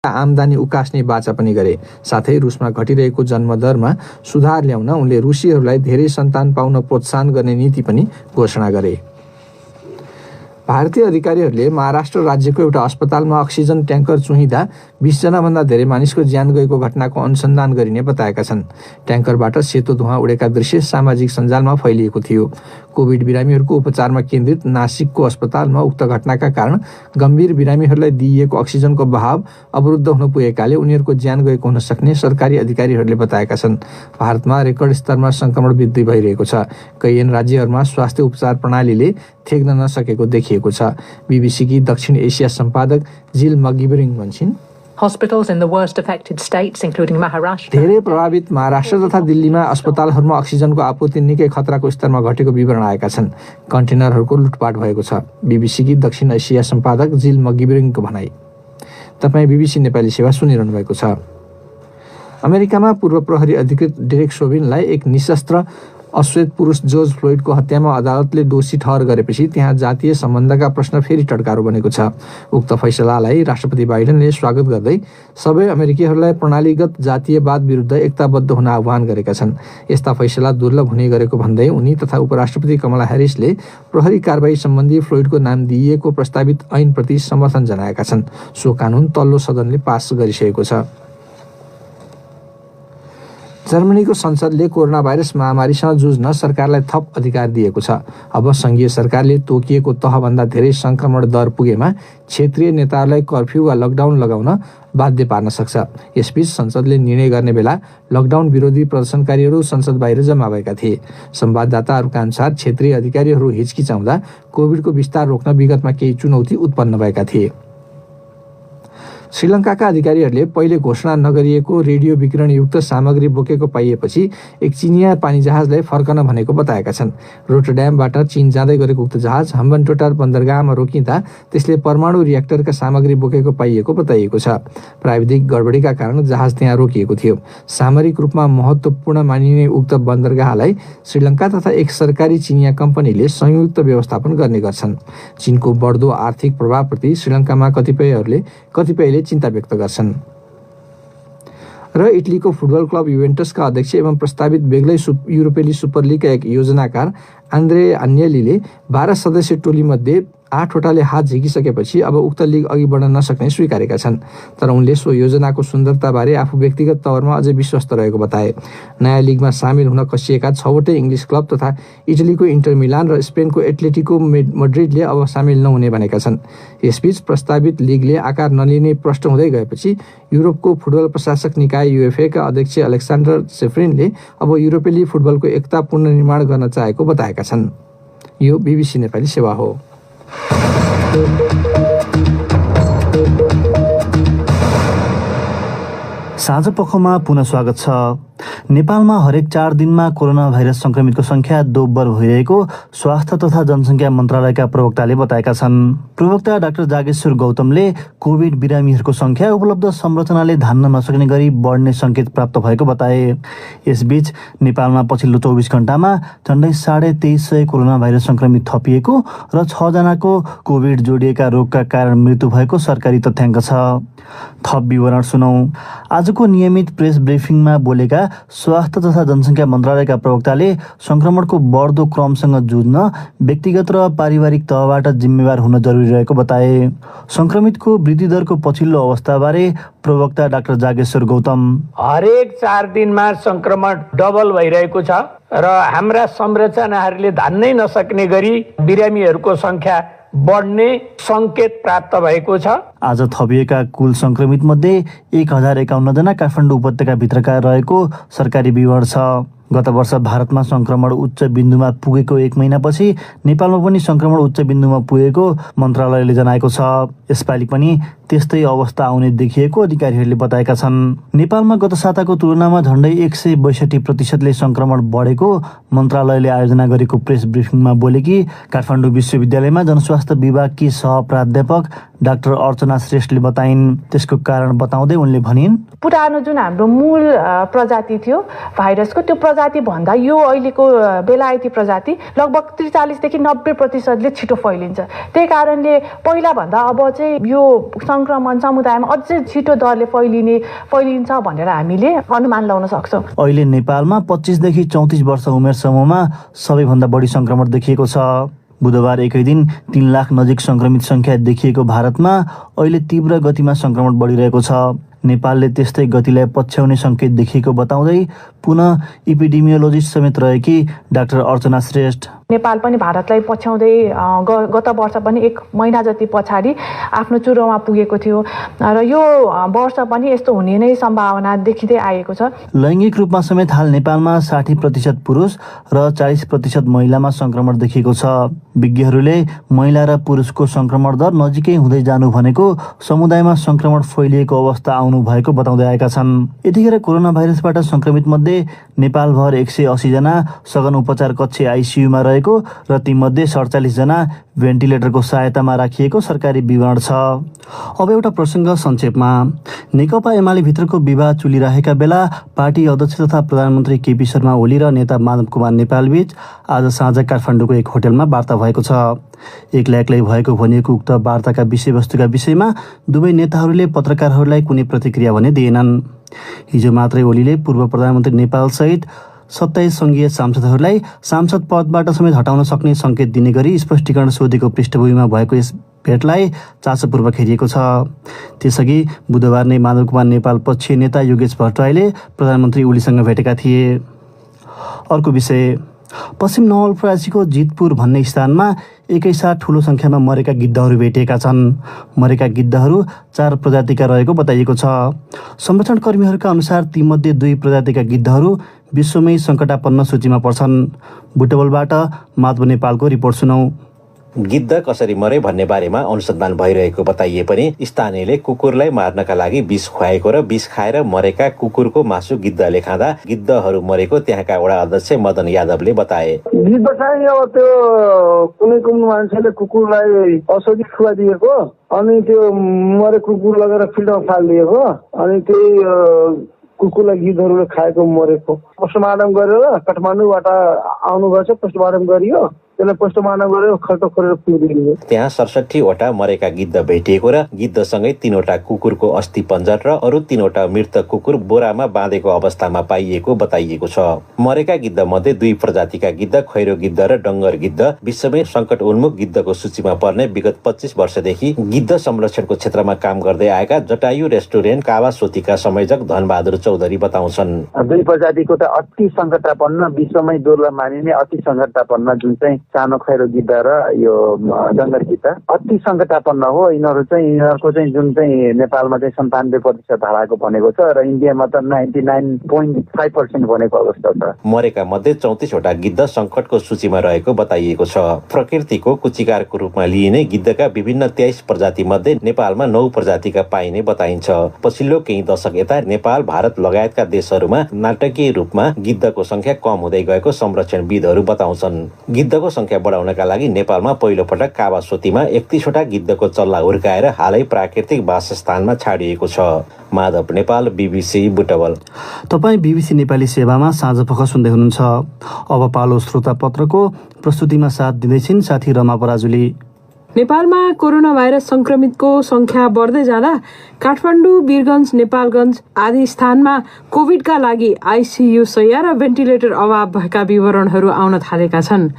आम्दानी उकास्ने बाचा पनि गरे। साथै रुसमा घटिरहेको जन्मदरमा सुधार ल्याउन उनले रुसीहरूलाई धेरै सन्तान पाउन प्रोत्साहन गर्ने नीति पनि घोषणा गरे। भारतीय अधिकारीहरूले महाराष्ट्र राज्यको एउटा अस्पतालमा अक्सिजन ट्याङ्कर चुहिँदा 20 जनाभन्दा धेरै मानिसको ज्यान गएको घटनाको अनुसन्धान गरिने बताएका छन्। ट्याङ्करबाट सेतो धुवाँ उडेका दृश्य सामाजिक सञ्जालमा फैलिएको थियो। कोभिड बिरामीहरूको उपचारमा केन्द्रित नासिकको अस्पतालमा उक्त घटनाका कारण गम्भीर बिरामीहरूलाई दिइएको अक्सिजनको बहाव अवरुद्ध हुन पुगेकाले उनीहरूको ज्यान गएको हुन सक्ने सरकारी अधिकारीहरूले बताएका छन्। भारतमा रेकर्ड स्तरमा सङ्क्रमण वृद्धि भइरहेको छ। कैयन राज्यहरूमा स्वास्थ्य उपचार प्रणालीले थेग्न नसकेको देखिएको छ। बीबीसीकी दक्षिण एसिया सम्पादक जिल मगिबरिङ भन्छन्, Hospitals in the worst affected states, including Maharashtra. धेरै प्रभावित महाराष्ट्र तथा दिल्लीमा अस्पतालहरूमा अक्सिजनको आपूर्ति निकै खतराको स्तरमा घटेको विवरण आएका छन्। कन्टेनरहरूको लुटपाट भएको छ। बीबीसीकी दक्षिण एसिया सम्पादक जिल मगिबरिङको भनाइ। तपाईँ बीबीसी नेपाली सेवा सुनिरहनु भएको छ। अमेरिकामा पूर्व प्रहरी अधिकृत डेरेक सोबिनलाई एक निशस्त्र अश्वेत पुरुष जर्ज फ्लोइडको हत्यामा अदालतले दोषी ठहर गरेपछि त्यहाँ जातीय सम्बन्धका प्रश्न फेरि टड्कारो बनेको छ। उक्त फैसलालाई राष्ट्रपति बाइडेनले स्वागत गर्दै सबै अमेरिकीहरूलाई प्रणालीगत जातीयवाद विरुद्ध एकताबद्ध हुन आह्वान गरेका छन्। यस्ता फैसला दुर्लभ हुने गरेको भन्दै उनी तथा उपराष्ट्रपति कमला ह्यारिसले प्रहरी कारबाही सम्बन्धी फ्लोइडको नाम दिइएको प्रस्तावित ऐनप्रति समर्थन जनाएका छन्। सो कानुन तल्लो सदनले पास गरिसकेको छ। जर्मनीको संसदले कोरोना भाइरस महामारीसँग जुझ्न सरकारलाई थप अधिकार दिएको छ। अब सङ्घीय सरकारले तोकिएको तहभन्दा धेरै सङ्क्रमण दर पुगेमा क्षेत्रीय नेताहरूलाई कर्फ्यू वा लकडाउन लगाउन बाध्य पार्न सक्छ। यसबीच संसदले निर्णय गर्ने बेला लकडाउन विरोधी प्रदर्शनकारीहरू संसद बाहिर जम्मा भएका थिए। संवाददाताहरूका अनुसार क्षेत्रीय अधिकारीहरू हिचकिचाउँदा कोभिडको विस्तार रोक्न विगतमा केही चुनौती उत्पन्न भएका थिए। श्रीलङ्काका अधिकारीहरूले पहिले घोषणा नगरिएको रेडियो विकिरणयुक्त सामग्री बोकेको पाइएपछि एक चिनिया पानीजहाजलाई फर्कन भनेको बताएका छन्। रोटरड्यामबाट चीन जाँदै गरेको उक्त जहाज हम्बनटोटा बन्दरगाहमा रोकिँदा त्यसले परमाणु रिएक्टरका सामग्री बोकेको पाइएको बताइएको छ। प्राविधिक गडबडीका कारण जहाज त्यहाँ रोकिएको थियो। सामरिक रूपमा महत्त्वपूर्ण मानिने उक्त बन्दरगाहलाई श्रीलङ्का तथा एक सरकारी चिनिया कम्पनीले संयुक्त व्यवस्थापन गर्ने गर्छन्। चीनको बढ्दो आर्थिक प्रभावप्रति श्रीलङ्कामा कतिपयले चिन्ता व्यक्त गर्छन्। र इटलीको फुटबल क्लब युभेन्टसका अध्यक्ष एवं प्रस्तावित बेग्लै युरोपेली सुपर लिगका एक योजनाकार आन्द्रे अन्येलीले 12 सदस्य टोलीमध्ये 8वटाले हात झिकिसकेपछि अब उक्त लिग अघि बढ्न नसक्ने स्वीकारेका छन्। तर उनले सो योजनाको सुन्दरताबारे आफू व्यक्तिगत तवरमा अझै विश्वस्त रहेको बताए। नयाँ लिगमा सामेल हुन कसिएका 6वटै इङ्ग्लिस क्लब तथा इटलीको इन्टर मिलान र स्पेनको एथलेटिको मड्रिडले अब सामेल नहुने भनेका छन्। यसबीच प्रस्तावित लिगले आकार नलिने प्रष्ट हुँदै गएपछि युरोपको फुटबल प्रशासक निकाय युएफएका अध्यक्ष अलेक्सान्डर सेफ्रिनले अब युरोपेली फुटबलको एकता पुनर्निर्माण गर्न चाहेको बताएका छन्। यो बीबीसी नेपाली सेवा हो। साँझ पखमा पुनः स्वागत छ। नेपालमा हरेक 4 दिनमा कोरोना भाइरस संक्रमितको संख्या दोब्बर भइरहेको स्वास्थ्य तथा जनसङ्ख्या मन्त्रालयका प्रवक्ताले बताएका छन्। प्रवक्ता डाक्टर जागेश्वर गौतमले कोभिड बिरामीहरूको संख्या उपलब्ध संरचनाले धान्न नसक्ने गरी बढ्ने सङ्केत प्राप्त भएको बताए। यसबीच नेपालमा पछिल्लो 24 घण्टामा झन्डै 2350 कोरोना भाइरस संक्रमित थपिएको र 6 जनाको कोभिड जोडिएका रोगका कारण मृत्यु भएको सरकारी तथ्याङ्क छ। थप विवरण सुनौ। आजको नियमित प्रेस ब्रिफिङमा बोलेका स्वास्थ्य तथा जनसङ्ख्या मन्त्रालयका प्रवक्ताले संक्रमणको बढ्दो क्रमसँग जुझ्न व्यक्तिगत र पारिवारिक तहबाट जिम्मेवार हुन जरुरी रहेको बताए। संक्रमितको वृद्धि दरको पछिल्लो अवस्थाबारे प्रवक्ता डाक्टर जागेश्वर गौतम, हरेक 4 दिनमा संक्रमण डबल भइरहेको छ र हाम्रा संरचनाहरूले धान्नै नसक्ने गरी बिरामीहरूको संख्या बढ्ने सङ्केत प्राप्त भएको छ। आज थपिएका कुल संक्रमित मध्ये 1051 जना काठमाडौँ उपत्यकाभित्रका रहेको सरकारी विवरण छ। गत वर्ष भारतमा संक्रमण उच्च बिन्दुमा पुगेको 1 महिनापछि नेपालमा पनि संक्रमण उच्च बिन्दुमा पुगेको मन्त्रालयले जनाएको छ। यसपालि पनि त्यस्तै अवस्था आउने देखिएको अधिकारीहरूले बताएका छन्। नेपालमा गत साताको तुलनामा झन्डै 162% संक्रमण बढेको मन्त्रालयले आयोजना गरेको प्रेस ब्रिफिङमा बोलेकी काठमाडौँ विश्वविद्यालयमा जनस्वास्थ्य विभागकी सह प्राध्यापक डाक्टर अर्चना श्रेष्ठले बताइन्। त्यसको कारण बताउँदै उनले भनिन्, पुरानो जुन हाम्रो मूल प्रजाति थियो भाइरसको, त्यो प्रजाति भन्दा यो अहिलेको बेलायती प्रजाति लगभग 43 देखि 90% छिटो फैलिन्छ। त्यही कारणले पहिला भन्दा अब चाहिँ यो संक्रमण समुदायमा अझै छिटो दरले फैलिन्छ भनेर हामीले अनुमान लगाउन सक्छौँ। अहिले नेपालमा 25 देखि 34 वर्ष उमेर समूहमा सबैभन्दा बढी संक्रमण देखिएको छ। बुधबार एकै दिन 3 लाख नजिक संक्रमित संख्या देखिएको भारतमा अहिले तीव्र गतिमा संक्रमण बढिरहेको छ। नेपालले त्यस्तै गतिलाई पछ्याउने संकेत देखिएको बताउँदै पुनः इपिडेमियोलोजिस्ट समेत रहेकी डाक्टर अर्चना श्रेष्ठ, नेपाल पनि भारतलाई पछ्याउँदै गत वर्ष पनि 1 महिना जति पछाडि आफ्नो चुरोमा पुगेको थियो र यो वर्ष पनि यस्तो हुने नै सम्भावना देखिँदै आएको छ। लैङ्गिक रूपमा समेत हाल नेपालमा 60% पुरुष र 40% महिलामा संक्रमण देखिएको छ। विज्ञहरूले महिला र पुरुषको संक्रमण दर नजिकै हुँदै जानु भनेको समुदायमा संक्रमण फैलिएको अवस्था आउनु भएको बताउँदै आएका छन्। यतिखेर कोरोना भाइरसबाट संक्रमित मध्ये नेपालभर 180 जना सघन उपचार कक्ष आइसियुमा रहेको र तीमध्ये 47 जना भेन्टिलेटरको सहायतामा राखिएको सरकारी विवरण छ। अब एउटा प्रसङ्ग संक्षेपमा। नेकपा एमाले भित्रको विवाद चुलिरहेका बेला पार्टी अध्यक्ष तथा प्रधानमन्त्री केपी शर्मा ओली र नेता माधव कुमार नेपालबीच आज साँझ काठमाडौँको एक होटलमा वार्ता भएको छ। एक्लै एक्लै भएको भनिएको उक्त वार्ताका विषयवस्तुका विषयमा दुवै नेताहरूले पत्रकारहरूलाई कुनै प्रतिक्रिया भने दिएनन्। हिजो मात्रै ओलीले पूर्व प्रधानमन्त्री नेपालसहित 27 सङ्घीय सांसदहरूलाई सांसद पदबाट समेत हटाउन सक्ने सङ्केत दिने गरी स्पष्टीकरण सोधेको पृष्ठभूमिमा भएको यस भेटलाई चासोपूर्वक हेरिएको छ। त्यसअघि बुधबार नै माधव कुमार नेपाल पक्षीय नेता योगेश भट्टराईले प्रधानमन्त्री ओलीसँग भेटेका थिए। अर्को विषय, पश्चिम नवलपरासीको जितपुर भन्ने स्थानमा एकैसाथ ठुलो सङ्ख्यामा मरेका गिद्धहरू भेटिएका छन्। मरेका गिद्धहरू 4 प्रजातिका रहेको बताइएको छ। संरक्षणकर्मीहरूका अनुसार तीमध्ये 2 प्रजातिका गिद्धहरू विश्वमै सङ्कटापन्न सूचीमा पर्छन्। बुटवलबाट माधव नेपालको रिपोर्ट सुनौ। गिद्ध कसरी मरे भन्ने बारेमा अनुसन्धान भइरहेको बताइए पनि स्थानीयले कुकुरलाई मार्नका लागि विष खुवाएको र विष खाएर मरेका कुकुरको मासु गिद्धले खाँदा गिद्धहरू मरेको त्यहाँका वडा अध्यक्ष मदन यादवले बताए। गिद्ध चाहिँ अब त्यो कुनै मान्छेले कुकुरलाई औषधि खुवाइदिएको अनि त्यो मरे कुकुर लगेर फिल्डमा फालिदिएको अनि त्यही कुकुरलाई गिद्धहरूले खाएको मरेको पोस्टमार्टम गरेर काठमाडौँबाट आउनुभएछ। पोस्टमार्टम गरियो, त्यसलाई पोस्टमार्टम गरेर खल्टो खोलेर पुगिदियो। त्यहाँ 67 वटा मरेका गिद्ध भेटिएको र गिद्धसँगै 3 वटा कुकुरको अस्थि पञ्जर र अरू 3 वटा मृत कुकुर बोरामा बाँधेको अवस्थामा पाइएको बताइएको छ। मरेका गिद्ध मध्ये 2 प्रजातिका गिद्ध खैरो गिद्ध र डङ्गर गिद्ध विश्वमै सङ्कट उन्मुख गिद्धको सूचीमा पर्ने विगत 25 वर्षदेखि गिद्ध संरक्षणको क्षेत्रमा काम गर्दै आएका जटायु रेस्टुरेन्ट कावासोतीका संयोजक धनबहादुर चौधरी बताउँछन्। 2 प्रजातिको त अति सङ्कटापन्न विश्वमै दुर्लभ मानिने अति सङ्कटापन्न जुन चाहिँ सानो खैरो गिद्ध र यो डङ्गर गिद्ध अति सङ्कटापन्न हो। यिनीहरूको चाहिँ जुन चाहिँ नेपालमा चाहिँ 97% हाराएको भनेको छ र इन्डियामा त 99.5% भनेको अवस्था छ। मरेका मध्ये 34 वटा गिद्ध सङ्कटको सूचीमा रहेको बताइएको छ। प्रकृतिको कुचिकारको रूपमा लिइने गिद्धका विभिन्न 23 प्रजाति मध्ये नेपालमा 9 प्रजातिका पाइने बताइन्छ। पछिल्लो केही दशक यता नेपाल, भारत लगायतका देशहरूमा नाटकीय रूपमा गिद्धको संख्या कम हुँदै गएको संरक्षणविदहरू बताउँछन्। गिद्धको संख्या बढाउनका लागि नेपालमा पहिलो पटक कावासोतीमा 31 वटा गिद्धको चल्ला हुर्काएर हालै प्राकृतिक वासस्थानमा छाडिएको छ। माधव नेपाल, BBC बुटवल। तपाईँ BBC नेपाली सेवामा साँझ पख सुन्दै हुनुहुन्छ। अब पालो श्रोता पत्रको प्रस्तुतिमा साथ दिँदैछिन् साथी रमा पराजुली। नेपालमा कोरोना भाइरस संक्रमितको संख्या बढ्दै जाँदा काठमाडौँ, वीरगञ्ज, नेपालगञ्ज आदि स्थानमा कोभिडका लागि आइसियु शैय्या र भेन्टिलेटर अभाव भएका विवरणहरू आउन थालेका छन्।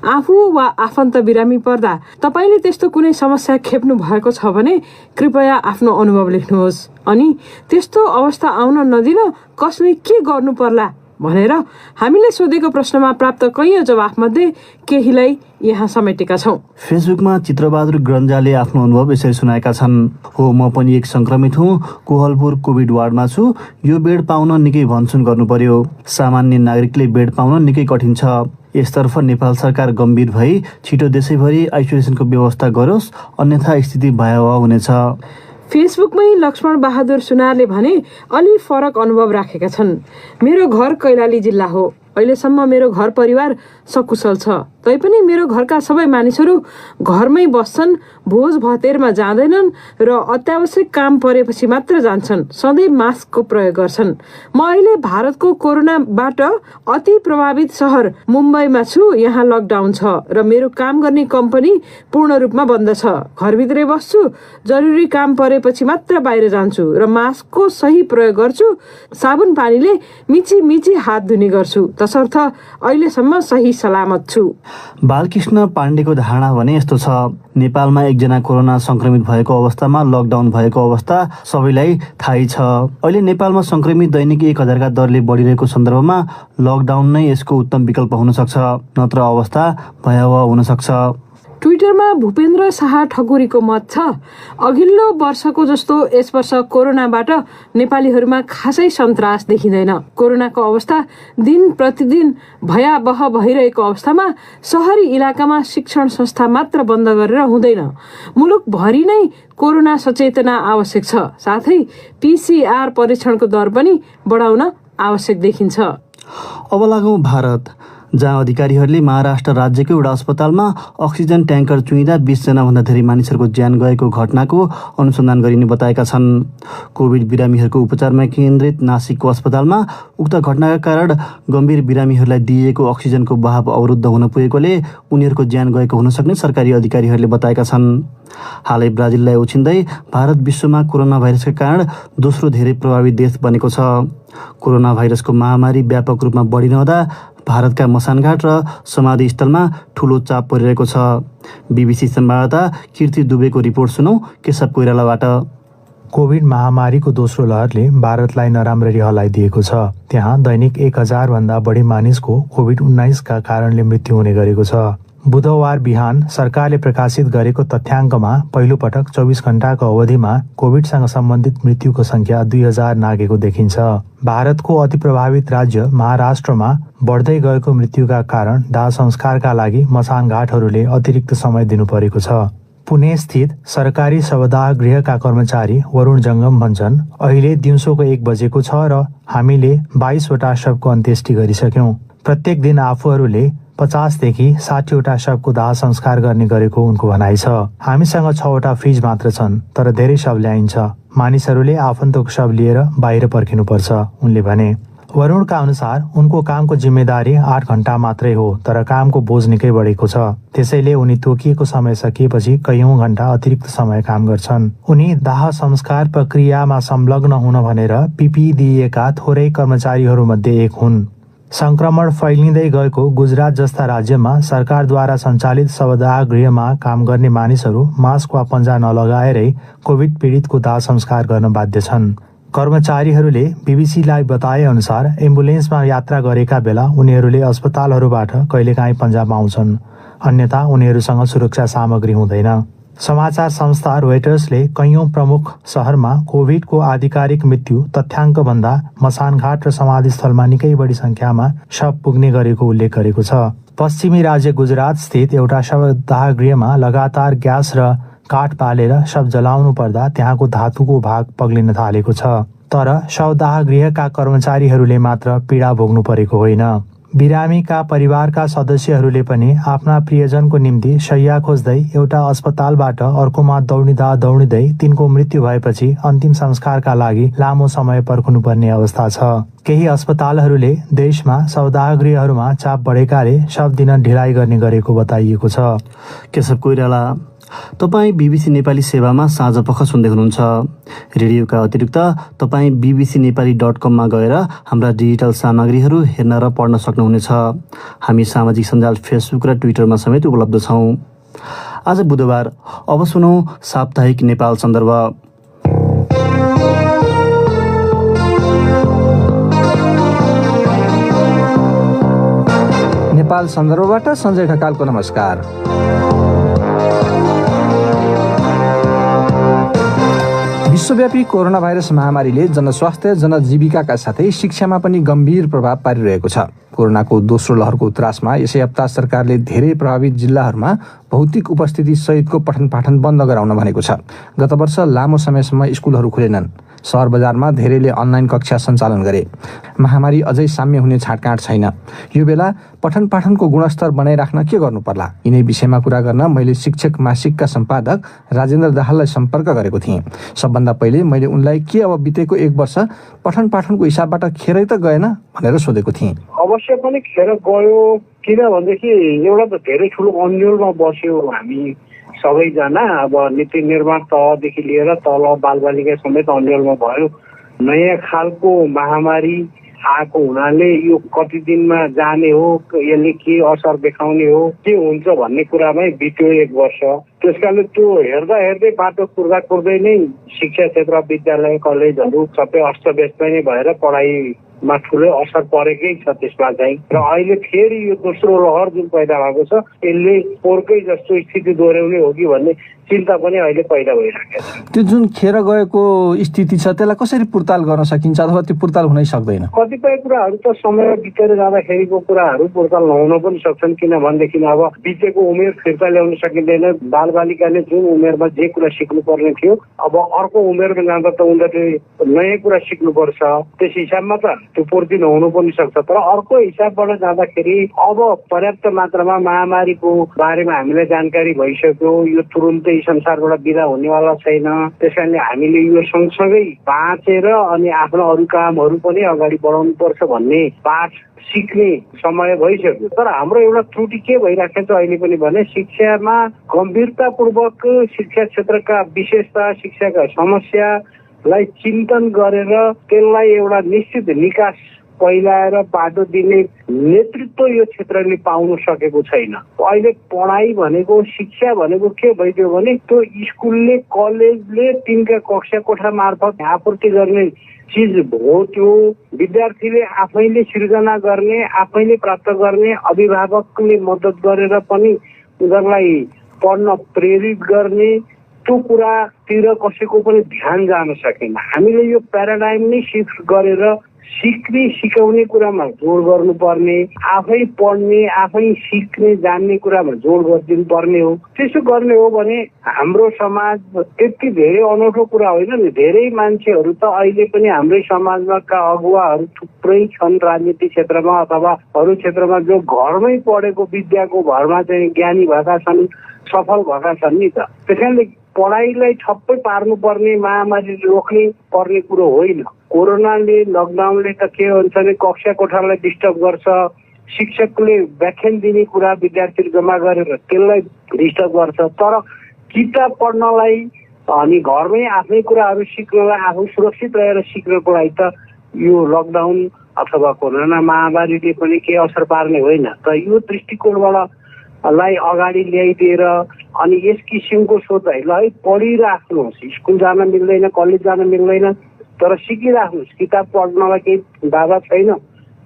आफू वा आफन्त बिरामी पर्दा तपाईँले त्यस्तो कुनै समस्या खेप्नु भएको छ भने कृपया आफ्नो अनुभव लेख्नुहोस् अनि त्यस्तो अवस्था आउन नदिन कसले के गर्नु पर्ला भनेर हामीले सोधेको प्रश्नमा प्राप्त कैयौं जवाफमध्ये केहीलाई यहाँ समेटेका छौं। फेसबुकमा चित्रबहादुर ग्रन्जाले आफ्नो अनुभव यसरी सुनाएका छन्। हो, म पनि एक संक्रमित हुँ। कोहलपुर कोभिड वार्डमा छु। यो बेड पाउन निकै भनसुन गर्नु पर्यो। सामान्य नागरिकले बेड पाउन निकै कठिन छ। यसतर्फ नेपाल सरकार गम्भीर भई छिटो देशैभरि आइसोलेसनको व्यवस्था गरोस्, अन्यथा स्थिति भयावह हुनेछ। फेसबुकमै लक्ष्मण बहादुर सुनारले भने अलि फरक अनुभव राखेका छन्। मेरो घर कैलाली जिल्ला हो। अहिलेसम्म मेरो घर परिवार सकुशल छ। तैपनि मेरो घरका सबै मानिसहरू घरमै बस्छन्, भोज भतेरमा जाँदैनन् र अत्यावश्यक काम परेपछि मात्र जान्छन्। सधैँ मास्कको प्रयोग गर्छन्। म अहिले भारतको कोरोनाबाट अति प्रभावित सहर मुम्बईमा छु। यहाँ लकडाउन छ र मेरो काम गर्ने कम्पनी पूर्ण रूपमा बन्द छ। घरभित्रै बस्छु, जरुरी काम परेपछि मात्र बाहिर जान्छु र मास्कको सही प्रयोग गर्छु। साबुन पानीले मिची हात धुने गर्छु। तसर्थ अहिलेसम्म सही सलामत छु। बालकृष्ण पाण्डेको धारणा भने यस्तो छ। नेपालमा एकजना कोरोना संक्रमित भएको अवस्थामा लकडाउन भएको अवस्था सबैलाई थाहै छ। अहिले नेपालमा संक्रमित दैनिक 1000 का दरले बढिरहेको सन्दर्भमा लकडाउन नै यसको उत्तम विकल्प हुन सक्छ, नत्र अवस्था भयावह हुन सक्छ। ट्विटरमा भूपेन्द्र शाह ठकुरीको मत छ, अघिल्लो वर्षको जस्तो यस वर्ष कोरोनाबाट नेपालीहरूमा खासै सन्तास देखिँदैन। कोरोनाको अवस्था दिन प्रतिदिन भयावह भइरहेको अवस्थामा सहरी इलाकामा शिक्षण संस्था मात्र बन्द गरेर हुँदैन। मुलुकभरि नै कोरोना सचेतना आवश्यक छ। साथै PCR परीक्षणको दर पनि बढाउन आवश्यक देखिन्छ। अब लागौँ भारत, जहाँ अधिकारीहरूले महाराष्ट्र राज्यको एउटा अस्पतालमा अक्सिजन ट्याङ्कर चुइँदा 20 जनाभन्दा धेरै मानिसहरूको ज्यान गएको घटनाको अनुसन्धान गरिने बताएका छन्। कोभिड बिरामीहरूको उपचारमा केन्द्रित नासिकको अस्पतालमा उक्त घटनाका कारण गम्भीर बिरामीहरूलाई दिइएको अक्सिजनको बहाव अवरुद्ध हुन पुगेकोले उनीहरूको ज्यान गएको हुन सक्ने सरकारी अधिकारीहरूले बताएका छन्। हालै ब्राजिललाई उछिन्दै भारत विश्वमा कोरोना भाइरसका कारण दोस्रो धेरै प्रभावित देश बनेको छ। कोरोना भाइरसको महामारी व्यापक रूपमा बढिरहँदा भारतका मसानघाट र समाधिस्थलमा ठूलो चाप परिरहेको छ। बीबीसी संवाददाता कीर्ति दुबेको रिपोर्ट सुनौ केशव कोइरालाबाट। कोभिड महामारीको दोस्रो लहरले भारतलाई नराम्ररी हल्लाइदिएको छ। त्यहाँ दैनिक 1000 भन्दा बढी मानिसको कोभिड-19 का कारणले मृत्यु हुने गरेको छ। बुधबार बिहान सरकारले प्रकाशित गरेको तथ्याङ्कमा पहिलो पटक 24 घण्टाको अवधिमा कोभिडसँग सम्बन्धित मृत्युको संख्या 2000 नागेको देखिन्छ। भारतको अति प्रभावित राज्य महाराष्ट्रमा बढ्दै गएको मृत्युका कारण दाह संस्कारका लागि मसानघाटहरूले अतिरिक्त समय दिनु परेको छ। पुणे स्थित सरकारी शवदाह गृहका कर्मचारी वरुण जङ्गम भन्छन्, अहिले दिउँसोको 1 बजेको छ र हामीले 22 वटा शवको अन्त्येष्टि गरिसक्यौं। प्रत्येक दिन आफूहरूले 50 देखि 60 वटा शवको दाह संस्कार गर्ने गरेको उनको भनाइ छ। हामीसँग 6 वटा फ्रिज मात्र छन्, तर धेरै शव ल्याइन्छ। मानिसहरूले आफन्तको शव लिएर बाहिर पर्खिनुपर्छ, उनले भने। वरुणका अनुसार उनको कामको जिम्मेदारी 8 घण्टा मात्रै हो, तर कामको बोझ निकै बढेको छ। त्यसैले उनी तोकिएको समय सकिएपछि कैयौं घण्टा अतिरिक्त समय काम गर्छन्। उनी दाह संस्कार प्रक्रियामा संलग्न हुन भनेर PPE दिइएका थोरै कर्मचारीहरूमध्ये एक हुन्। संक्रमण फैलिँदै गएको गुजरात जस्ता राज्यमा सरकारद्वारा सञ्चालित शवदाह गृहमा काम गर्ने मानिसहरू मास्क वा पन्जा नलगाएरै कोभिड पीडितको दाह संस्कार गर्न बाध्य छन्। कर्मचारीहरूले बीबीसीलाई बताए अनुसार एम्बुलेन्समा यात्रा गरेका बेला उनीहरूले अस्पतालहरूबाट कहिलेकाहीँ पन्जा पाउँछन्, अन्यथा उनीहरूसँग सुरक्षा सामग्री हुँदैन। समाचार संस्था रोइटर्सले कैयौं प्रमुख शहरमा कोभिडको आधिकारिक मृत्यु तथ्याङ्कभन्दा मसानघाट र समाधिस्थलमा निकै बढी संख्यामा शव पुग्ने गरेको उल्लेख गरेको छ। पश्चिमी राज्य गुजरात स्थित एउटा शवदाह गृहमा लगातार ग्यास र काठ बालेर शव जलाउनु पर्दा त्यहाँको धातुको भाग पग्लिन थालेको छ। तर शवदाह गृहका कर्मचारीहरूले मात्र पीडा भोग्नु परेको होइन। बिरामीका परिवारका सदस्यहरूले पनि आफ्ना प्रियजनको निम्ति शय्या खोज्दै एउटा अस्पतालबाट अर्कोमा दौडिँदै तिनको मृत्यु भएपछि अन्तिम संस्कारका लागि लामो समय पर्खनुपर्ने अवस्था छ। केही अस्पतालहरूले देशमा शवदाह गृहहरूमा चाप बढेकाले शव दिन ढिलाइ गर्ने गरेको बताइएको छ। केशव कोइराला। तपाईँ बीबीसी नेपाली सेवामा साँझपख सुन्दै हुनुहुन्छ। रेडियोका अतिरिक्त तपाईँ bbcnepali.com मा गएर हाम्रा डिजिटल सामग्रीहरू हेर्न र पढ्न सक्नुहुनेछ। हामी सामाजिक सञ्जाल फेसबुक र ट्विटरमा समेत उपलब्ध छौँ। आज बुधबार, अब सुनौ साप्ताहिक नेपाल सन्दर्भ। नेपाल सन्दर्भबाट सञ्जय ढकालको नमस्कार। विश्वव्यापी कोरोना भाइरस महामारीले जनस्वास्थ्य, जनजीविकाका साथै शिक्षामा पनि गम्भीर प्रभाव पारिरहेको छ। कोरोनाको दोस्रो लहरको त्रासमा यसै हप्ता सरकारले धेरै प्रभावित जिल्लाहरूमा भौतिक उपस्थिति सहितको पठन पाठन बन्द गराउन भनेको छ। गत वर्ष लामो समयसम्म स्कुलहरू खुलेनन्। सहर बजारमा धेरैले अनलाइन कक्षा सञ्चालन गरे। महामारी अझै साम्य हुने छाटकाँट छैन। यो बेला पठन पाठनको गुणस्तर बनाइराख्न के गर्नु पर्ला, यिनै विषयमा कुरा गर्न मैले शिक्षक मासिकका सम्पादक राजेन्द्र दाहाललाई सम्पर्क गरेको थिएँ। सबभन्दा पहिले मैले उनलाई के अब बितेको 1 वर्ष पठन पाठनको हिसाबबाट खेरै त गएन भनेर सोधेको थिएँ। अवश्य पनि खेर गयो, किनभनेदेखि एउटा त धेरै ठुलो अन्यलमा बस्यो हामी सबैजना। अब नीति निर्माण तहदेखि लिएर तल बालबालिका समेत अन्यलमा भयो। नयाँ खालको महामारी आएको हुनाले यो कति दिनमा जाने हो, यसले के असर देखाउने हो, के हुन्छ भन्ने कुरामै बित्यो 1 वर्ष। त्यसकारणले त्यो हेर्दा हेर्दै बाटो कुर्दै नै शिक्षा क्षेत्र, विद्यालय, कलेजहरू सबै अस्तव्यस्त नै भएर पढाइमा ठुलो असर परेकै छ त्यसमा चाहिँ। र अहिले फेरि यो दोस्रो लहर जुन पैदा भएको छ यसले पोहोरकै जस्तो स्थिति दोहोऱ्याउने हो कि भन्ने चिन्ता पनि अहिले पैदा भइरहेको छ। त्यो जुन खेर गएको स्थिति छ त्यसलाई कसरी पुर्ताल गर्न सकिन्छ अथवा त्यो पुर्ताल हुनै सक्दैन? कतिपय कुराहरू त समय बितेर जाँदाखेरिको कुराहरू पुर्ताल नहुन पनि सक्छन्, किनभनेदेखि अब बितेको उमेर फिर्ता ल्याउन सकिँदैन। बालबालिकाले जुन उमेरमा जे कुरा सिक्नुपर्ने थियो अब अर्को उमेरमा जाँदा त उनीहरूले नयाँ कुरा सिक्नुपर्छ। त्यस हिसाबमा त त्यो पूर्ति नहुनु पनि सक्छ। तर अर्को हिसाबबाट जाँदाखेरि अब पर्याप्त मात्रामा महामारीको बारेमा हामीलाई जानकारी भइसक्यो। यो तुरुन्तै संसारबाट बिदा हुनेवाला छैन। त्यसकारणले हामीले यो सँगसँगै बाँचेर अनि आफ्नो अरू कामहरू पनि अगाडि बढाउनु पर्छ भन्ने पाठ सिक्ने समय भइसक्यो। तर हाम्रो एउटा त्रुटि के भइराखेको छ अहिले पनि भने शिक्षामा गम्भीरतापूर्वक शिक्षा क्षेत्रका विशेषता, शिक्षाका समस्यालाई चिन्तन गरेर त्यसलाई एउटा निश्चित निकास पहिलाएर बाटो दिने नेतृत्व यो क्षेत्रले पाउन सकेको छैन। अहिले पढाइ भनेको, शिक्षा भनेको के भइदियो भने त्यो स्कुलले, कलेजले तिनका कक्षा कोठा मार्फत आपूर्ति गर्ने चिज हो। त्यो विद्यार्थीले आफैले सृजना गर्ने, आफैले प्राप्त गर्ने, अभिभावकले मद्दत गरेर पनि उनीहरूलाई पढ्न प्रेरित गर्ने, त्यो कुरातिर कसैको पनि ध्यान जान सकेन। हामीले यो प्याराडाइम नै सिफ्ट गरेर सिक्ने, सिकाउने कुरामा जोड गर्नुपर्ने, आफै पढ्ने, आफै सिक्ने, जान्ने कुरामा जोड गरिदिनु पर्ने हो। त्यसो गर्ने हो भने हाम्रो समाज त्यति धेरै अनौठो कुरा होइन नि। धेरै मान्छेहरू त अहिले पनि हाम्रै समाजमा का अगुवाहरू थुप्रै छन् राजनीतिक क्षेत्रमा अथवा अरू क्षेत्रमा, जो घरमै पढेको विद्याको भरमा चाहिँ ज्ञानी भएका छन्, सफल भएका छन् नि त। त्यसैले पढाइलाई ठप्पै पार्नुपर्ने, महामारी रोक्ने पर्ने कुरो होइन। कोरोनाले, लकडाउनले त के हुन्छ भने कक्षा कोठालाई डिस्टर्ब गर्छ। शिक्षकले व्याख्यान दिने कुरा विद्यार्थी जम्मा गरेर त्यसलाई डिस्टर्ब गर्छ। तर किताब पढ्नलाई अनि घरमै आफ्नै कुराहरू सिक्नलाई, आफू सुरक्षित रहेर सिक्नको लागि त यो लकडाउन अथवा कोरोना महामारीले पनि के असर पार्ने होइन। त यो दृष्टिकोणबाट लाई अगाडि ल्याइदिएर अनि यस किसिमको सोचाइ ल है पढिराख्नुहोस्, स्कुल जान मिल्दैन, कलेज जान मिल्दैन, तर सिकिराख्नुहोस्, किताब पढ्नलाई केही बाधा छैन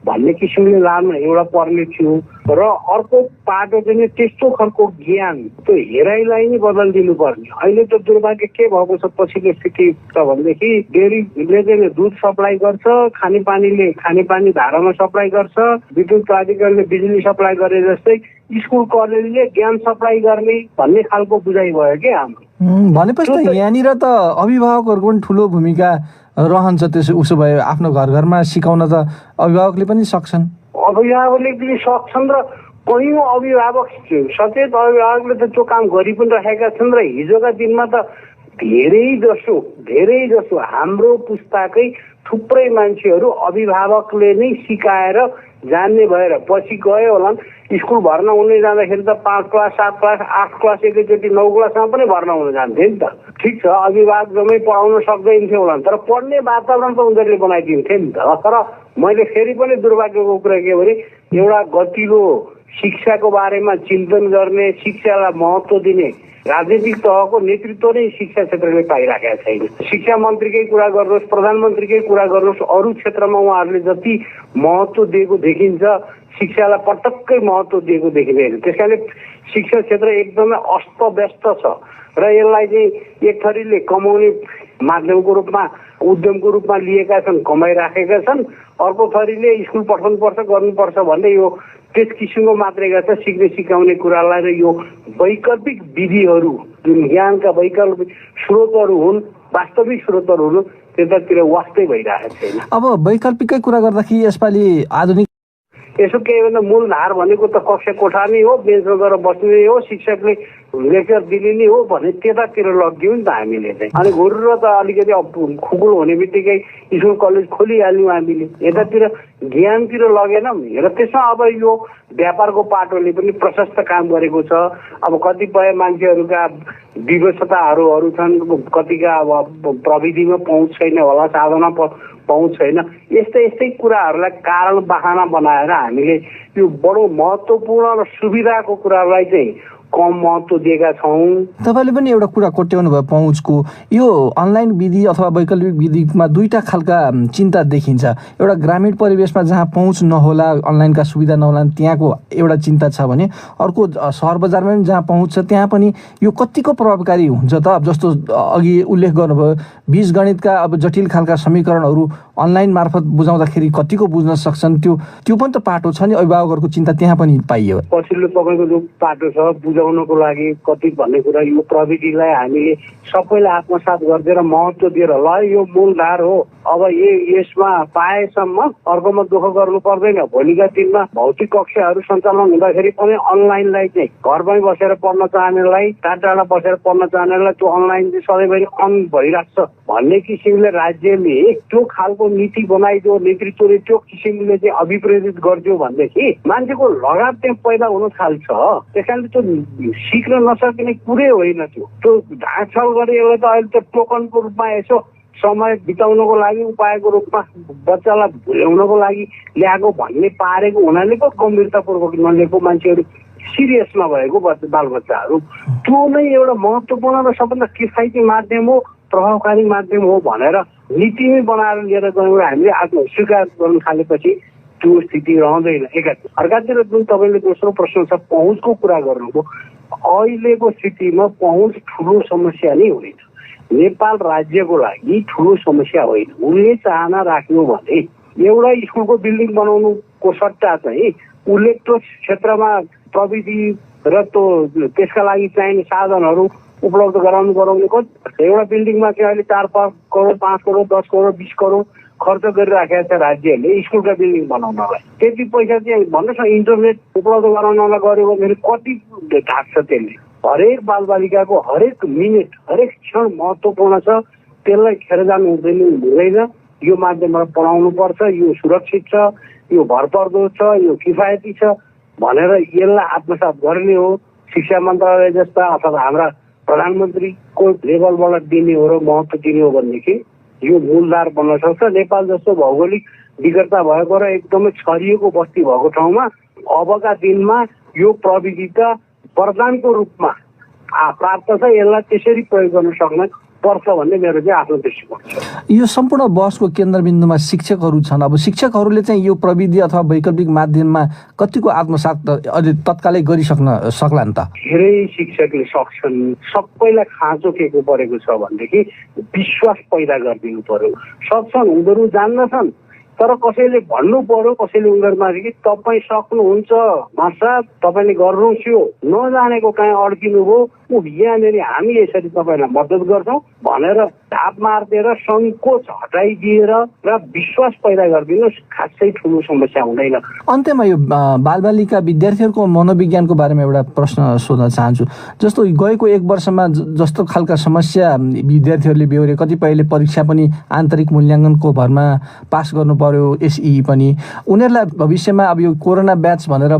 भन्ने किसिमले लानु एउटा पर्ने थियो। र अर्को पाटो चाहिँ त्यस्तो खालको ज्ञान, त्यो हेराइलाई नै बदलिदिनु पर्ने। अहिले त दुर्भाग्य के भएको छ पछिल्लो स्थिति त भनेदेखि डेरीले चाहिँ दुध सप्लाई गर्छ, खानेपानीले खानेपानी धारामा सप्लाई गर्छ, विद्युत प्राधिकरणले बिजुली सप्लाई गरे जस्तै स्कुल कलेजले ज्ञान सप्लाई गर्ने भन्ने खालको बुझाइ भयो क्या हाम्रो। भनेपछि त यहाँनिर त अभिभावकहरूको पनि ठुलो भूमिका रहन्छ। त्यसो उसो भए आफ्नो घर घरमा सिकाउन त अभिभावकले पनि सक्छन्। अभिभावकले पनि सक्छन् र कयौँ अभिभावक, सचेत अभिभावकले त त्यो काम गरि पनि राखेका छन्। र हिजोका दिनमा त धेरै जसो हाम्रो पुस्ताकै थुप्रै मान्छेहरू अभिभावकले नै सिकाएर जान्ने भएर पछि गयो होला। स्कुल भर्ना हुने जाँदाखेरि त 5 क्लास, 7 क्लास, 8 क्लास, एकैचोटि 9 क्लासमा पनि भर्ना हुन जान्थे नि त। ठिक छ, अभिभावक जम्मै पढाउन सक्दैन थियो होला, तर पढ्ने वातावरण त उनीहरूले बनाइदिन्थे नि त। तर मैले फेरि पनि दुर्भाग्यको कुरा के भने एउटा गतिलो शिक्षाको बारेमा चिन्तन गर्ने, शिक्षालाई महत्त्व दिने राजनीतिक तहको नेतृत्व नै शिक्षा क्षेत्रले पाइराखेका छैन। शिक्षा मन्त्रीकै कुरा गर्नुहोस्, प्रधानमन्त्रीकै कुरा गर्नुहोस्, अरू क्षेत्रमा उहाँहरूले जति महत्त्व दिएको देखिन्छ शिक्षालाई पटक्कै महत्त्व दिएको देखिँदैन। त्यसकारणले शिक्षा क्षेत्र एकदमै अस्तव्यस्त छ र यसलाई चाहिँ एक थरीले कमाउने माध्यमको रूपमा, उद्यमको रूपमा लिएका छन्, कमाइराखेका छन्। अर्को थरीले स्कुल पठाउनुपर्छ, गर्नुपर्छ भन्दै यो त्यस किसिमको मात्रै गर्छ। सिक्ने सिकाउने कुरालाई र यो वैकल्पिक विधिहरू जुन ज्ञानका वैकल्पिक स्रोतहरू हुन्, वास्तविक स्रोतहरू हुन्, त्यतातिर वास्तै भइरहेको छैन। अब वैकल्पिकै कुरा गर्दाखेरि यसपालि आधुनिक यसो के भन्दा मूलधार भनेको त कक्षा कोठा नै हो, बेन्चमा गएर बस्ने हो, शिक्षकले लेक्चर दिने नै हो भने त्यतातिर लग्यौँ नि त हामीले चाहिँ। अनि घुरेर त अलिकति खुकुल हुने बित्तिकै स्कुल कलेज खोलिहाल्यौँ हामीले, यतातिर ज्ञानतिर लगेनौँ। र त्यसमा अब यो व्यापारको पाटोले पनि प्रशस्त काम गरेको छ। अब कतिपय मान्छेहरूका विवशताहरू छन्, कतिका अब प्रविधिमा पहुँच छैन होला, साधनमा पहुँच छैन, यस्तै कुराहरूलाई कारण बहाना बनाएर हामीले यो बडो महत्त्वपूर्ण र सुविधाको कुरालाई चाहिँ कम महत्त्व दिएका छौँ। तपाईँले पनि एउटा कुरा कोट्याउनु भयो पहुँचको। यो अनलाइन विधि अथवा वैकल्पिक विधिमा दुईटा खालका चिन्ता देखिन्छ। एउटा ग्रामीण परिवेशमा जहाँ पहुँच नहोला, अनलाइनका सुविधा नहोला, त्यहाँको एउटा चिन्ता छ भने अर्को सहर बजारमा पनि जहाँ पहुँच छ त्यहाँ पनि यो कतिको प्रभावकारी हुन्छ त। अब जस्तो अघि उल्लेख गर्नुभयो बीजगणितका अब जटिल खालका समीकरणहरू अनलाइन मार्फत बुझाउँदाखेरि कतिको बुझ्न सक्छन्, त्यो पनि त पाटो छ नि। अभिभावकहरूको चिन्ता त्यहाँ पनि पाइयो। पछिल्लो तपाईँको जो पाटो छ बुझाउनको लागि कति भन्ने कुरा, यो प्रविधिलाई हामीले सबैले आत्मसात गरिदिएर महत्त्व दिएर ल यो मूलधार हो, अब यसमा पाएसम्म अर्कोमा दुःख गर्नु पर्दैन। भोलिका दिनमा भौतिक कक्षाहरू सञ्चालन हुँदाखेरि पनि अनलाइनलाई चाहिँ घरमै बसेर पढ्न चाहनेलाई, टाढा बसेर पढ्न चाहनेलाई त्यो अनलाइन चाहिँ सधैँभरि अन भइरहेको छ भन्ने किसिमले राज्यले त्यो खालको नीति बनाइदियो, नेतृत्वले त्यो किसिमले चाहिँ अभिप्रेरित गरिदियो भनेदेखि मान्छेको लगाव त्यहाँ पैदा हुन थाल्छ। त्यस कारणले त्यो सिक्न नसकिने कुरै होइन। त्यो ढाँछल गरे यसलाई त अहिले त टोकनको रूपमा यसो समय बिताउनको लागि, उपायको रूपमा बच्चालाई भुल्याउनको लागि ल्याएको भन्ने पारेको हुनाले पो गम्भीरतापूर्वक नलिएको मान्छेहरू, सिरियस नभएको बालबच्चाहरू, त्यो नै एउटा महत्त्वपूर्ण र सबभन्दा किफायती माध्यम हो, प्रभावकारी माध्यम हो भनेर नीतिमै बनाएर लिएर गयौँ र हामीले आफ्नो स्वीकार गर्न थालेपछि त्यो स्थिति रहँदैन। एकातिर अर्कातिर जुन तपाईँले दोस्रो प्रश्न छ पहुँचको कुरा गर्नुभयो, अहिलेको स्थितिमा पहुँच ठुलो समस्या नै होइन। नेपाल राज्यको लागि ठुलो समस्या होइन। उसले चाहना राख्यो भने एउटा स्कुलको बिल्डिङ बनाउनुको सट्टा चाहिँ उसले त्यो क्षेत्रमा प्रविधि र त्यसका लागि चाहिने साधनहरू उपलब्ध गराउने कति एउटा बिल्डिङमा चाहिँ अहिले 4-5 करोड 5 करोड 10 करोड 20 करोड खर्च गरिराखेको छ राज्यले स्कुलका बिल्डिङ बनाउनलाई। त्यति पैसा चाहिँ भन्नुहोस् न इन्टरनेट उपलब्ध गराउनलाई गऱ्यो भने कति ढाक्छ त्यसले। हरेक बालबालिकाको हरेक मिनट हरेक क्षण महत्त्वपूर्ण छ, त्यसलाई खेर जानु हुँदैन। यो माध्यमबाट पढाउनु पर्छ, यो सुरक्षित छ, यो भरपर्दो छ, यो किफायती छ भनेर यसलाई आत्मसात गर्ने हो। शिक्षा मन्त्रालय जस्ता अथवा हाम्रा प्रधानमन्त्रीको लेभलबाट दिने हो र महत्त्व दिने हो भनेदेखि यो मूलधार बन्न सक्छ। नेपाल जस्तो भौगोलिक विकटता भएको र एकदमै छरिएको बस्ती भएको ठाउँमा अबका दिनमा यो प्रविधि त वरदानको रूपमा प्राप्त छ, यसलाई त्यसरी प्रयोग गर्न सक्न पर्छ भन्ने मेरो चाहिँ आफ्नो दृष्टिकोण छ। यो सम्पूर्ण बहसको केन्द्रबिन्दुमा शिक्षकहरू छन्। अब शिक्षकहरूले चाहिँ यो प्रविधि अथवा वैकल्पिक माध्यममा कतिको आत्मसात अहिले तत्कालै गरिसक्न सक्ला नि त? धेरै शिक्षकले सक्छन्। सबैलाई खाँचो के को परेको छ भनेदेखि विश्वास पैदा गरिदिनु पर्यो। सक्छन्, उनीहरू जान्दछन्, तर कसैले भन्नु पर्यो, कसैले उनीहरूमाथि कि तपाईँ सक्नुहुन्छ मास्टर, तपाईँले गर्नुहोस्, यो नजानेको कहाँ अड्किनु हो यहाँनिर हामी यसरी तपाईँलाई मद्दत गर्छौँ भनेर ढाप मारिदिएर सङ्कोच हटाइदिएर र विश्वास पैदा गरिदिनुहोस्, खासै ठुलो समस्या हुँदैन। अन्त्यमा यो बालबालिका विद्यार्थीहरूको मनोविज्ञानको बारेमा एउटा प्रश्न सोध्न चाहन्छु। जस्तो गएको 1 वर्षमा जस्तो खालका समस्या विद्यार्थीहरूले बेहोरे, कतिपयले परीक्षा पनि आन्तरिक मूल्याङ्कनको भरमा पास गर्नु पर्यो, एसई पनि। उनीहरूलाई भविष्यमा अब यो कोरोना ब्याच भनेर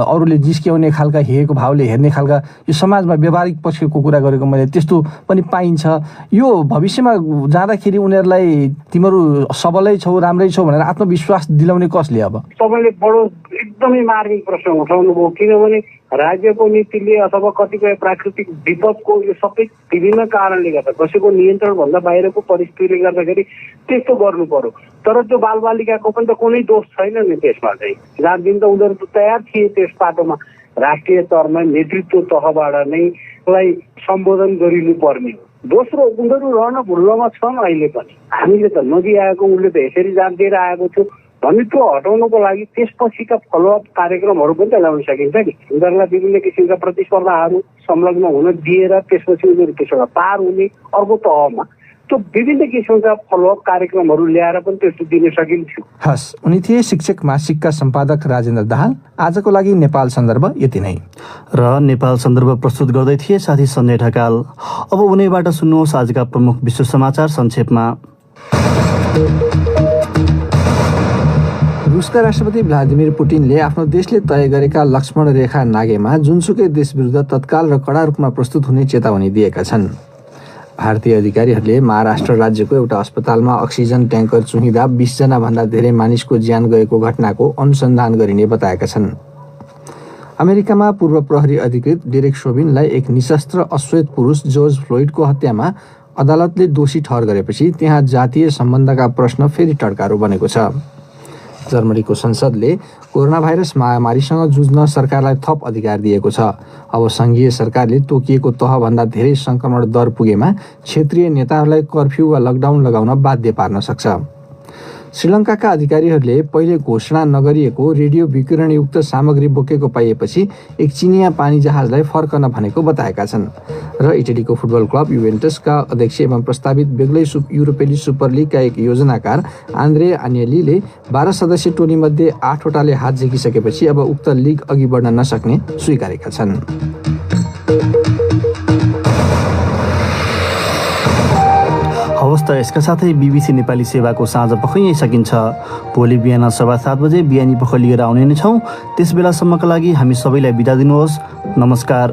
अरूले जिस्क्याउने खालका हेरेको भावले हेर्ने खालका यो समाजमा व्यवहारिक पक्षको कुरा गरेको मैले त्यस्तो पनि पाइन्छ। यो भविष्यमा जाँदाखेरि उनीहरूलाई तिमीहरू सबलै छौ, राम्रै छौ भनेर आत्मविश्वास दिलाउने कसले? अब तपाईँले बडो एकदमै मार्मिक प्रश्न उठाउनु भयो, किनभने राज्यको नीतिले अथवा कतिपय प्राकृतिक विपदको यो सबै विभिन्न कारणले गर्दा कसैको नियन्त्रणभन्दा बाहिरको परिस्थितिले गर्दाखेरि त्यस्तो गर्नु पर्यो। तर त्यो बालबालिकाको पनि त कुनै दोष छैन नि त्यसमा चाहिँ। जहाँ दिन त उनीहरू तयार थिए त्यस पाटोमा राष्ट्रिय तहमा नेतृत्व तहबाट नै लाई सम्बोधन गरिनु पर्ने हो। दोस्रो, उनीहरू रहन भुल्लोमा छन् अहिले पनि। हामीले त नदिआएको, उसले त यसरी जान दिएर आएको थियो भन्ने त्यो हटाउनको लागि त्यसपछिका फलोअप कार्यक्रमहरू पनि त ल्याउन सकिन्छ नि। उनीहरूलाई विभिन्न किसिमका प्रतिस्पर्धाहरू संलग्न हुन दिएर त्यसपछि उनीहरू त्यसबाट पार हुने अर्को तहमा त्यो विभिन्न किसिमका फलोअप कार्यक्रमहरू ल्याएर पनि त्यस्तो दिन सकिन्थ्यो। हस्, उनी थिए शिक्षक मासिकका सम्पादक राजेन्द्र दाहाल। आजको लागि नेपाल सन्दर्भ यति नै। र नेपाल सन्दर्भ प्रस्तुत गर्दै थिए साथी सञ्जय ढकाल। अब उनीबाट सुन्नुहोस् आजका प्रमुख विश्व समाचार संक्षेपमा। रुसका राष्ट्रपति भ्लादिमिर पुटिनले आफ्नो देशले तय गरेका लक्ष्मण रेखा नागेमा जुनसुकै देश विरुद्ध तत्काल र कडा रूपमा प्रस्तुत हुने चेतावनी दिएका छन्। भारतीय अधिकारीहरूले महाराष्ट्र राज्यको एउटा अस्पतालमा अक्सिजन ट्याङ्कर चुहिँदा 20 जना भन्दा धेरै मानिसको ज्यान गएको घटनाको अनुसन्धान गरिने बताएका छन्। अमेरिकामा पूर्व प्रहरी अधिकृत डेरेक शोभिनलाई एक निशस्त्र अश्वेत पुरुष जर्ज फ्लोइडको हत्यामा अदालतले दोषी ठहर गरेपछि त्यहाँ जातीय सम्बन्धका प्रश्न फेरि टड्कारो बनेको छ। जर्मनीको संसदले कोरोना भाइरस महामारीसँग जुझ्न सरकारलाई थप अधिकार दिएको छ। अब संघीय सरकारले तोकिएको तहभन्दा धेरै संक्रमण दर पुगेमा क्षेत्रीय नेताहरूलाई कर्फ्यू वा लकडाउन लगाउन बाध्य पार्न सक्छ। श्रीलङ्काका अधिकारीहरूले पहिले घोषणा नगरिएको रेडियो विकिरणयुक्त सामग्री बोकेको पाइएपछि एक चिनिया पानी जहाजलाई फर्कन भनेको बताएका छन्। र इटलीको फुटबल क्लब युभेन्टसका अध्यक्ष एवं प्रस्तावित बेग्लै युरोपेली सुपर लिगका एक योजनाकार आन्द्रे आन्येलीले 12 सदस्यीय टोलीमध्ये 8 वटाले हात झिकिसकेपछि अब उक्त लिग अघि बढ्न नसक्ने स्वीकारेका छन्। हवस् त, यसका साथै BBC नेपाली सेवाको साँझ पख यहीँ सकिन्छ। भोलि बिहान 7:15 बजे बिहानी पख लिएर आउने नै छौँ। त्यस बेलासम्मका लागि हामी सबैलाई बिदा दिनुहोस्। नमस्कार।